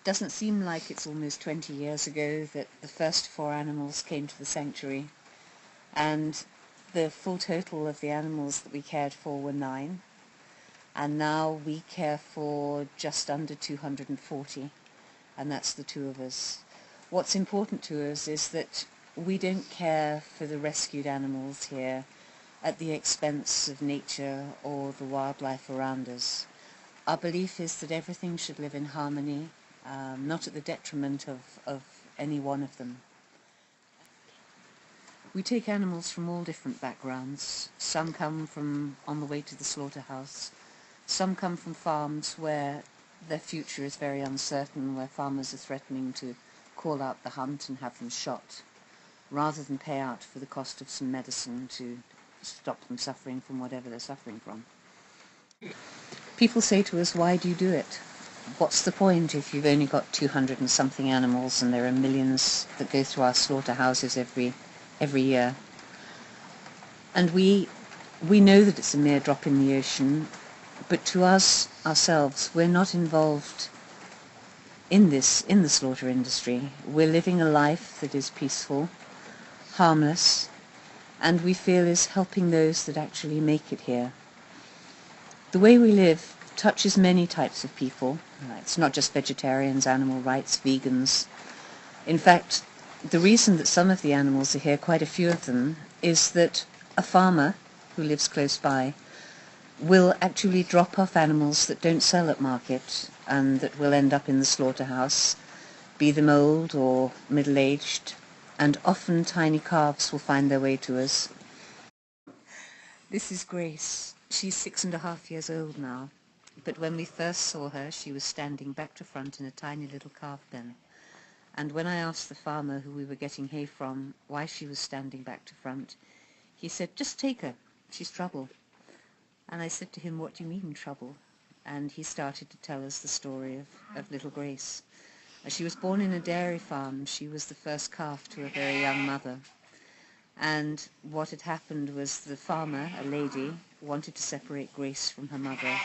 Doesn't seem like it's almost 20 years ago that the first 4 animals came to the sanctuary, and the full total of the animals that we cared for were 9, and now we care for just under 240, and that's the 2 of us. What's important to us is that we don't care for the rescued animals here at the expense of nature or the wildlife around us. Our belief is that everything should live in harmony, not at the detriment of any one of them. We take animals from all different backgrounds. Some come from on the way to the slaughterhouse. Some come from farms where their future is very uncertain, where farmers are threatening to call out the hunt and have them shot, rather than pay out for the cost of some medicine to stop them suffering from whatever they're suffering from. People say to us, why do you do it? What's the point if you've only got 200 and something animals and there are millions that go through our slaughterhouses every year? And we know that it's a mere drop in the ocean, but to us, ourselves, we're not involved in the slaughter industry. We're living a life that is peaceful, harmless, and we feel is helping those that actually make it here. The way we live touches many types of people. It's not just vegetarians, animal rights, vegans. In fact, the reason that some of the animals are here, quite a few of them, is that a farmer who lives close by will actually drop off animals that don't sell at market and that will end up in the slaughterhouse, be them old or middle-aged, and often tiny calves will find their way to us. This is Grace. She's 6.5 years old now, but when we first saw her she was standing back to front in a tiny little calf pen. And when I asked the farmer who we were getting hay from why she was standing back to front, he said, just take her, she's trouble. And I said to him, what do you mean, trouble? And he started to tell us the story of little Grace. She was born in a dairy farm. She was the first calf to a very young mother. And what had happened was the farmer, a lady, wanted to separate Grace from her mother,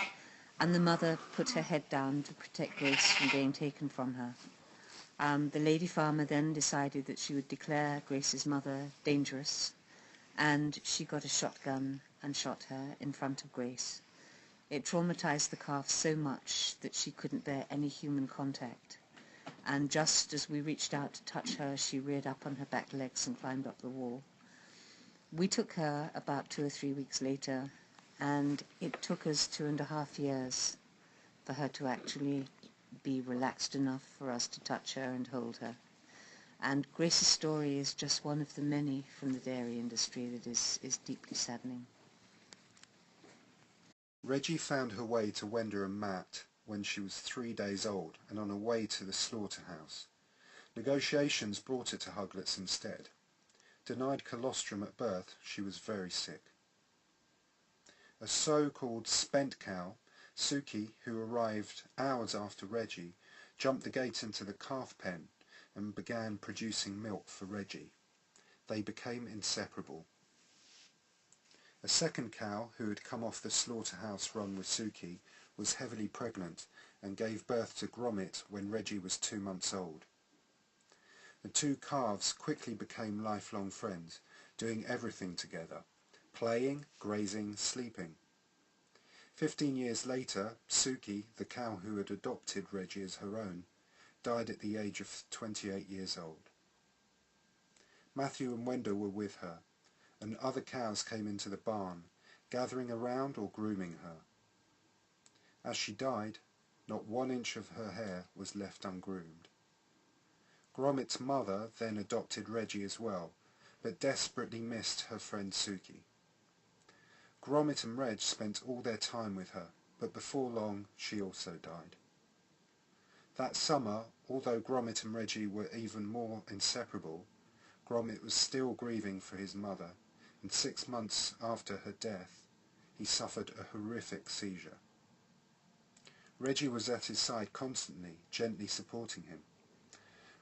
and the mother put her head down to protect Grace from being taken from her. The lady farmer then decided that she would declare Grace's mother dangerous, and she got a shotgun and shot her in front of Grace. It traumatized the calf so much that she couldn't bear any human contact, and just as we reached out to touch her, she reared up on her back legs and climbed up the wall. We took her about 2 or 3 weeks later, and it took us 2.5 years for her to actually be relaxed enough for us to touch her and hold her. And Grace's story is just one of the many from the dairy industry that is deeply saddening. Reggie found her way to Wenda and Matt when she was 3 days old and on her way to the slaughterhouse. Negotiations brought her to Hugletts instead. Denied colostrum at birth, she was very sick. A so-called spent cow, Suki, who arrived hours after Reggie, jumped the gate into the calf pen and began producing milk for Reggie. They became inseparable. A second cow, who had come off the slaughterhouse run with Suki, was heavily pregnant and gave birth to Gromit when Reggie was 2 months old. The 2 calves quickly became lifelong friends, doing everything together, playing, grazing, sleeping. 15 years later, Suki, the cow who had adopted Reggie as her own, died at the age of 28 years old. Matthew and Wenda were with her, and other cows came into the barn, gathering around or grooming her. As she died, not 1 inch of her hair was left ungroomed. Gromit's mother then adopted Reggie as well, but desperately missed her friend Suki. Gromit and Reg spent all their time with her, but before long she also died. That summer, although Gromit and Reggie were even more inseparable, Gromit was still grieving for his mother, and 6 months after her death, he suffered a horrific seizure. Reggie was at his side constantly, gently supporting him.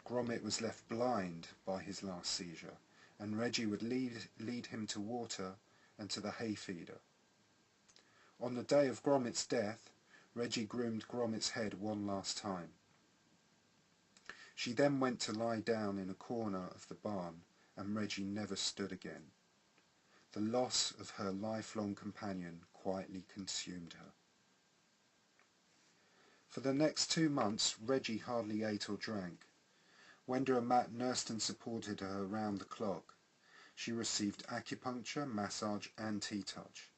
Gromit was left blind by his last seizure, and Reggie would lead him to water and to the hay feeder. On the day of Gromit's death, Reggie groomed Gromit's head one last time. She then went to lie down in a corner of the barn, and Reggie never stood again. The loss of her lifelong companion quietly consumed her. For the next 2 months, Reggie hardly ate or drank. Wenda and Matt nursed and supported her around the clock. She received acupuncture, massage and tea touch.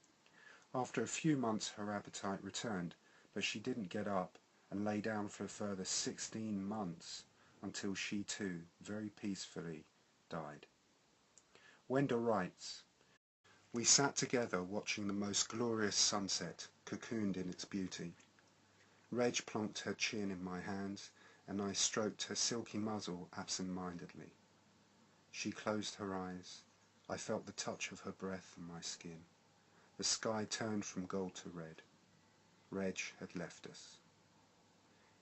After a few months her appetite returned, but she didn't get up and lay down for a further 16 months until she too, very peacefully, died. Wenda writes, "We sat together watching the most glorious sunset, cocooned in its beauty. Reg plonked her chin in my hands, and I stroked her silky muzzle absent-mindedly. She closed her eyes. I felt the touch of her breath on my skin. The sky turned from gold to red. Reg had left us.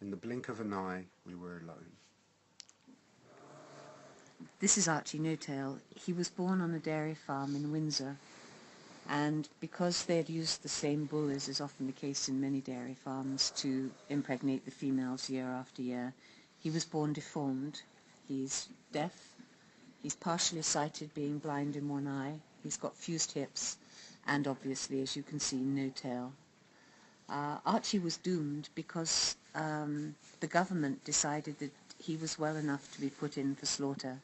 In the blink of an eye, we were alone." This is Archie No-Tail. He was born on a dairy farm in Windsor, and because they had used the same bull, as is often the case in many dairy farms, to impregnate the females year after year, he was born deformed. He's deaf, he's partially sighted, being blind in one eye, he's got fused hips, and obviously, as you can see, no tail. Archie was doomed because the government decided that he was well enough to be put in for slaughter.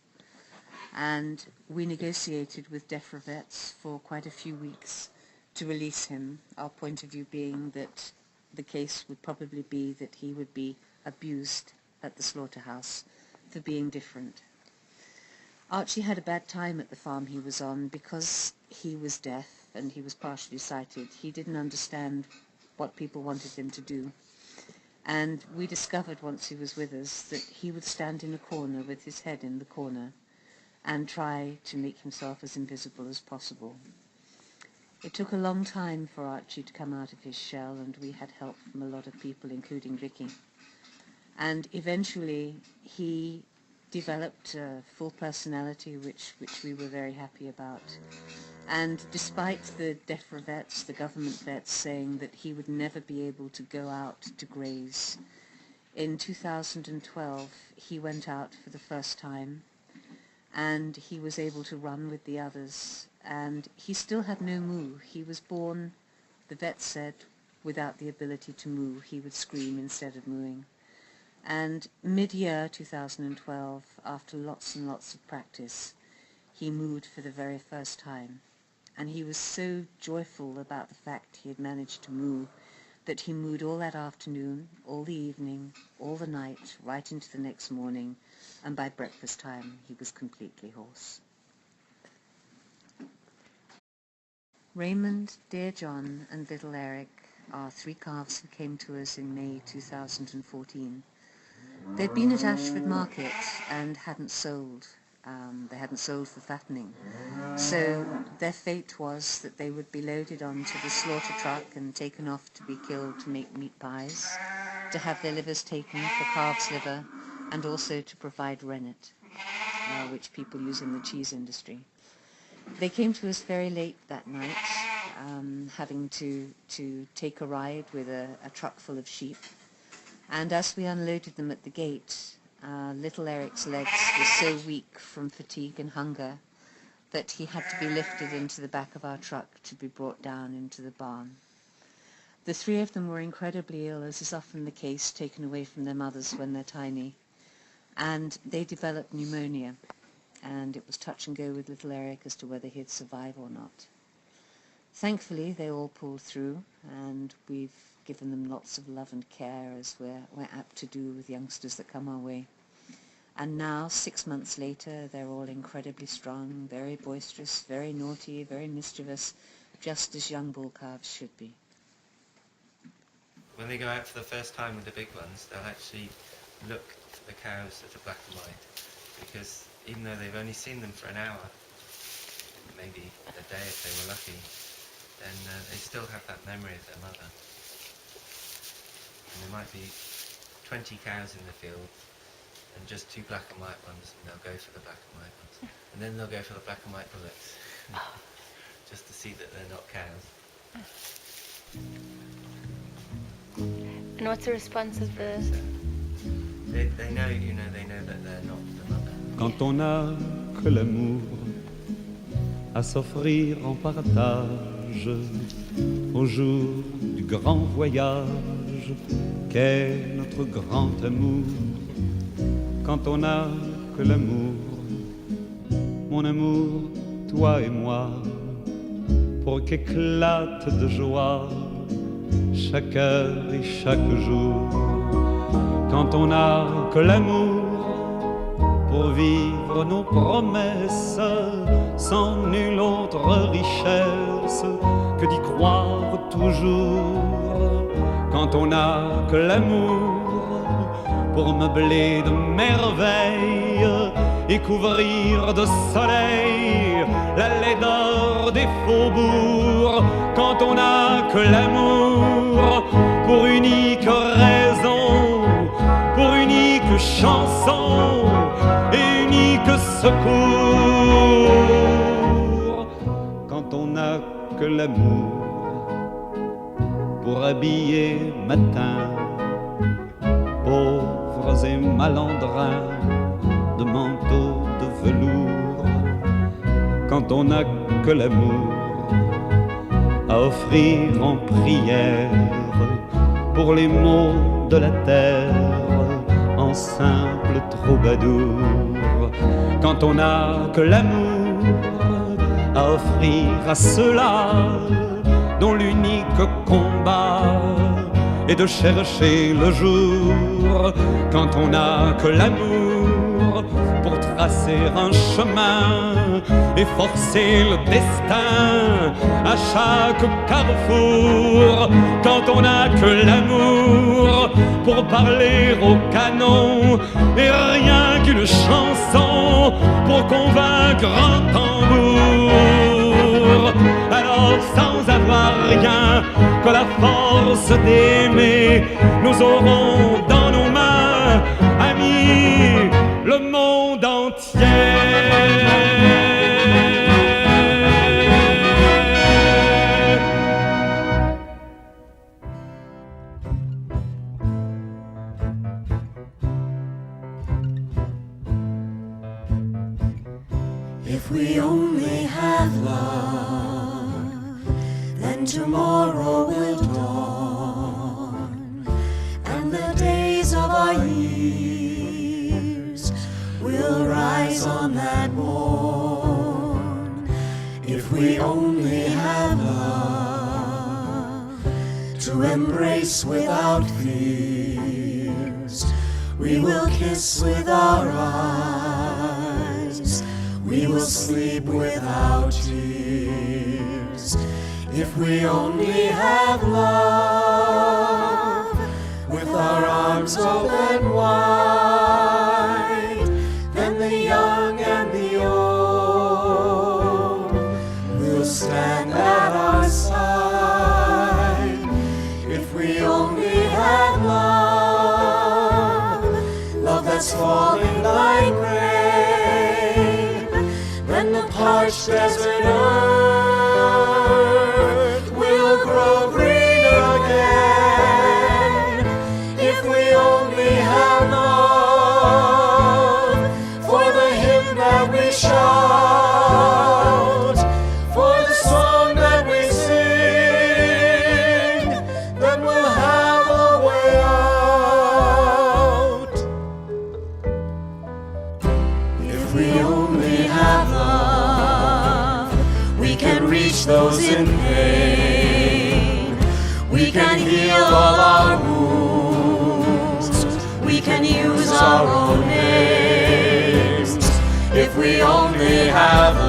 And we negotiated with Hugletts for quite a few weeks to release him, our point of view being that the case would probably be that he would be abused at the slaughterhouse for being different. Archie had a bad time at the farm he was on because he was deaf and he was partially sighted. He didn't understand what people wanted him to do. And we discovered once he was with us that he would stand in a corner with his head in the corner and try to make himself as invisible as possible. It took a long time for Archie to come out of his shell, and we had help from a lot of people, including Vicky. And eventually he developed a full personality, which we were very happy about. And despite the DEFRA vets, the government vets, saying that he would never be able to go out to graze, in 2012 he went out for the first time, and he was able to run with the others, and he still had no moo. He was born, the vet said, without the ability to moo. He would scream instead of mooing. And mid-year 2012, after lots and lots of practice, he mooed for the very first time. And he was so joyful about the fact he had managed to moo that he mooed all that afternoon, all the evening, all the night, right into the next morning, and by breakfast time he was completely hoarse. Raymond, Dear John and Little Eric are 3 calves who came to us in May 2014. They'd been at Ashford Market and hadn't sold. They hadn't sold for fattening. So their fate was that they would be loaded onto the slaughter truck and taken off to be killed to make meat pies, to have their livers taken for calf's liver, and also to provide rennet, which people use in the cheese industry. They came to us very late that night, having to take a ride with a truck full of sheep. And as we unloaded them at the gate, little Eric's legs were so weak from fatigue and hunger that he had to be lifted into the back of our truck to be brought down into the barn. The 3 of them were incredibly ill, as is often the case, taken away from their mothers when they're tiny. And they developed pneumonia, and it was touch and go with little Eric as to whether he'd survive or not. Thankfully, they all pulled through, and we've given them lots of love and care, as we're apt to do with youngsters that come our way. And now, 6 months later, they're all incredibly strong, very boisterous, very naughty, very mischievous, just as young bull calves should be. When they go out for the first time with the big ones, they'll actually look at the cows that are black and white, because even though they've only seen them for an hour, maybe a day if they were lucky, then they still have that memory of their mother. And there might be 20 cows in the field and just 2 black and white ones, and they'll go for the black and white ones. And then they'll go for the black and white bullocks, just to see that they're not cows. And what's the response of the... So they know, they know quand on n'a que l'amour à s'offrir en partage au jour du grand voyage qu'est notre grand amour. Quand on n'a que l'amour, mon amour, toi et moi, pour qu'éclate de joie chaque heure et chaque jour. Quand on n'a que l'amour pour vivre nos promesses, sans nulle autre richesse que d'y croire toujours. Quand on n'a que l'amour pour meubler de merveilles et couvrir de soleil la laideur des faubourgs. Quand on n'a que l'amour pour unique raison, pour unique chanson et unique secours. Quand on n'a que l'amour pour habiller matin pauvres et malandrins de manteaux de velours. Quand on n'a que l'amour à offrir en prière pour les maux de la terre en simple troubadour. Quand on n'a que l'amour à offrir à ceux-là dont l'unique combat est de chercher le jour. Quand on n'a que l'amour pour tracer un chemin et forcer le destin à chaque carrefour. Quand on n'a que l'amour pour parler au canon et rien qu'une chanson pour convaincre un tambour. Alors sans avoir rien que la force d'aimer, nous aurons dans nos mains, amis, le monde entier. If we only have love, then tomorrow will dawn, and the days of our years will rise on that morn. If we only have love to embrace without fears, we will kiss with our eyes, we will sleep without tears. If we only have love, with our arms open wide, then the young and the old will stand at our side. If we only have love, love that's falling like rain, then the parched desert earth will grow green again. If we only have love for the hymn that we shout, for the song that we sing, then we'll have a way out. If we only have love, we can reach those in pain. We can heal all our wounds. We can use our own names. If we only have love.